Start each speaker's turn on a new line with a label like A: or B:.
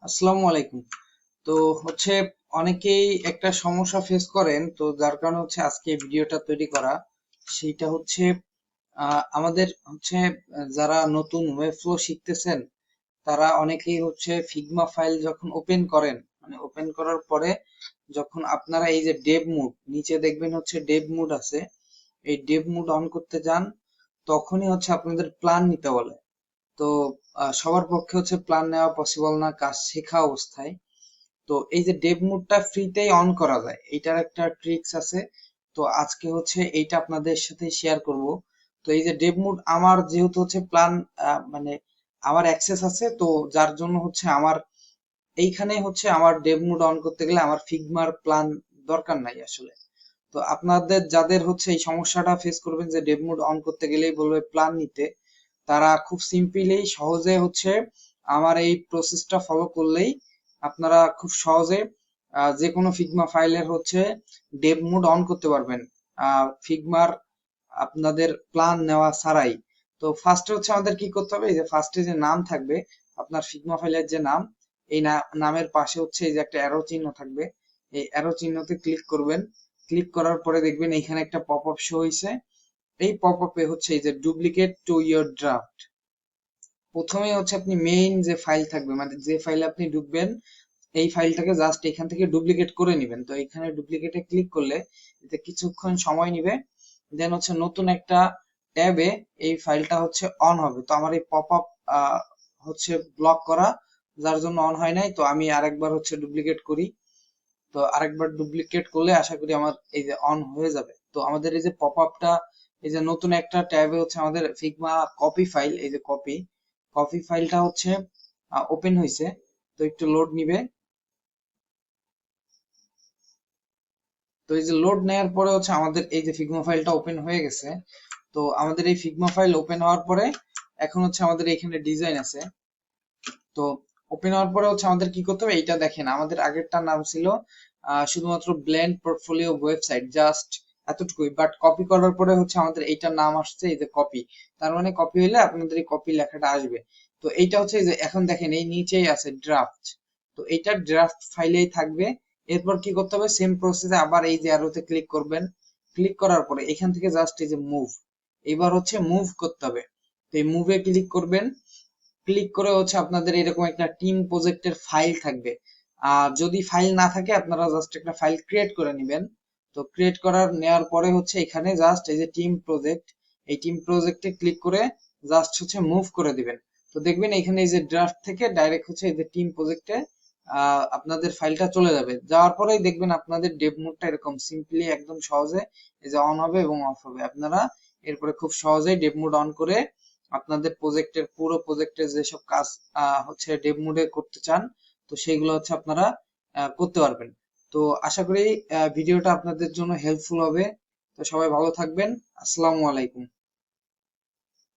A: আসসালামু আলাইকুম। তো হচ্ছে অনেকেই একটা সমস্যা ফেস করেন, তো যার কারণে হচ্ছে আজকে এই ভিডিওটা তৈরি করা। সেইটা হচ্ছে আমাদের হচ্ছে যারা নতুন ওয়েব ফ্লো শিখতেছেন তারা অনেকেই হচ্ছে ফিগমা ফাইল যখন ওপেন করেন, মানে ওপেন করার পরে যখন আপনারা এই যে ডেভ মুড নিচে দেখবেন হচ্ছে ডেভ মুড আছে, এই ডেভ মুড অন করতে যান, তখনই হচ্ছে আপনাদের প্ল্যান নিতে বলে। তো সবার পক্ষে হচ্ছে প্ল্যান নেওয়া পসিবল না কাজ শেখা অবস্থায়। তো এই যে ডেভ মোডটা ফ্রিতেই অন করা যায়, এইটার একটা ট্রিক্স আছে। তো আজকে হচ্ছে এইটা আপনাদের সাথে শেয়ার করব। তো এই যে ডেভ মোড আমার যেহেতু হচ্ছে প্ল্যান, মানে আমার অ্যাক্সেস আছে, তো যার জন্য হচ্ছে আমার এইখানে হচ্ছে আমার ডেভ মোড অন করতে গেলে আমার ফিগমার প্ল্যান দরকার নাই আসলে। তো আপনাদের যাদের হচ্ছে এই সমস্যাটা ফেস করবেন যে ডেভ মোড অন করতে গেলেই বলবে প্ল্যান নিতে, তারা খুব সিম্পলি সহজে হচ্ছে আমার এই প্রসেসটা ফলো করলেই আপনারা খুব সহজে যে কোনো ফিগমা ফাইলের হচ্ছে ডেভ মোড অন করতে পারবেন ফিগমার আপনাদের প্ল্যান নেওয়া ছাড়াই। তো ফার্স্টে হচ্ছে আমাদের কি করতে হবে, এই যে ফার্স্টে যে নাম থাকবে আপনার ফিগমা ফাইলের যে নাম, এই নামের পাশে হচ্ছে এই যে একটা অ্যারো চিহ্ন থাকবে, এই অ্যারো চিহ্নতে ক্লিক করবেন। ক্লিক করার পরে দেখবেন এখানে একটা পপ আপ শো হয়েছে। এই পপ আপে হচ্ছে এই যে ডুপ্লিকেট টু ইয়োর ড্রাফট, প্রথমেই হচ্ছে আপনি মেইন যে ফাইল থাকবে, মানে যে ফাইলে আপনি ঢুকবেন, এই ফাইলটাকে জাস্ট এখান থেকে ডুপ্লিকেট করে নেবেন। তো এখানে ডুপ্লিকেটে ক্লিক করলে এতে কিছুক্ষণ সময় নিবে, দেন হচ্ছে নতুন একটা ট্যাবে এই ফাইলটা হচ্ছে অন হবে। তো আমার এই পপ আপ হচ্ছে ব্লক করা, যার জন্য অন হয় নাই। তো আমি আরেকবার হচ্ছে ডুপ্লিকেট করি। তো আরেকবার ডুপ্লিকেট করলে আশা করি আমার এই যে অন হয়ে যাবে। তো আমাদের এই যে পপ আপটা, এই যে নতুন একটা ট্যাবে হচ্ছে আমাদের ফিগমা কপি ফাইল, এই যে কপি কপি ফাইলটা হচ্ছে ওপেন হয়েছে। তো একটু লোড নিবে। তো এই যে লোড নেওয়ার পরে হচ্ছে আমাদের এই যে ফিগমা ফাইলটা ওপেন হয়ে গেছে। তো আমাদের এই ফিগমা ফাইল ওপেন হওয়ার পরে এখন হচ্ছে আমাদের এখানে ডিজাইন আছে। তো ওপেন হওয়ার পরে হচ্ছে আমাদের কি করতে হবে, এইটা দেখেন আমাদের আগেরটার নাম ছিল শুধুমাত্র ব্লেন্ড পোর্টফোলিও ওয়েবসাইট, জাস্ট এতটুকুই। বাট কপি করার পরে হচ্ছে আমাদের এইটার নাম আসছে এই যে কপি। তার মানে কপি হইলে আপনাদের এই কপি লেখাটা আসবে। তো এইটা হচ্ছে এই যে এখন দেখেন এই নিচেই আছে ড্রাফট। তো এইটা ড্রাফট ফাইলেই থাকবে। এরপর কি করতে হবে, সেম প্রসেসে আবার এই যে অ্যারোতে ক্লিক করবেন। ক্লিক করার পরে এখান থেকে জাস্ট এই যে মুভ, এবার হচ্ছে মুভ করতে হবে। তো এই মুভে ক্লিক করবেন। ক্লিক করে হচ্ছে আপনাদের এরকম একটা টিম প্রজেক্টের ফাইল থাকবে। আর যদি ফাইল না থাকে আপনারা জাস্ট একটা ফাইল ক্রিয়েট করে নেবেন। তো ক্রিয়েট করার নেওয়ার পরে হচ্ছে এখানে জাস্ট এই যে টিম প্রজেক্ট, এই টিম প্রজেক্টে ক্লিক করে জাস্ট হচ্ছে মুভ করে দিবেন। তো দেখবেন এখানে এই যে ড্রাফট থেকে ডাইরেক্ট হচ্ছে এই যে টিম প্রজেক্টে আপনাদের ফাইলটা চলে যাবে। যাওয়ার পরেই দেখবেন আপনাদের ডেভ মোডটা এরকম সিম্পলি একদম সহজে এই যে অন হবে এবং অফ হবে। আপনারা এরপরে খুব সহজেই ডেভ মোড অন করে আপনাদের প্রজেক্টের পুরো প্রজেক্টের যেসব কাজ হচ্ছে ডেভ মোডে করতে চান, তো সেইগুলো হচ্ছে আপনারা করতে পারবেন। তো আশা করি ভিডিওটা আপনাদের জন্য হেল্পফুল হবে। তো সবাই ভালো থাকবেন। আসসালামু আলাইকুম।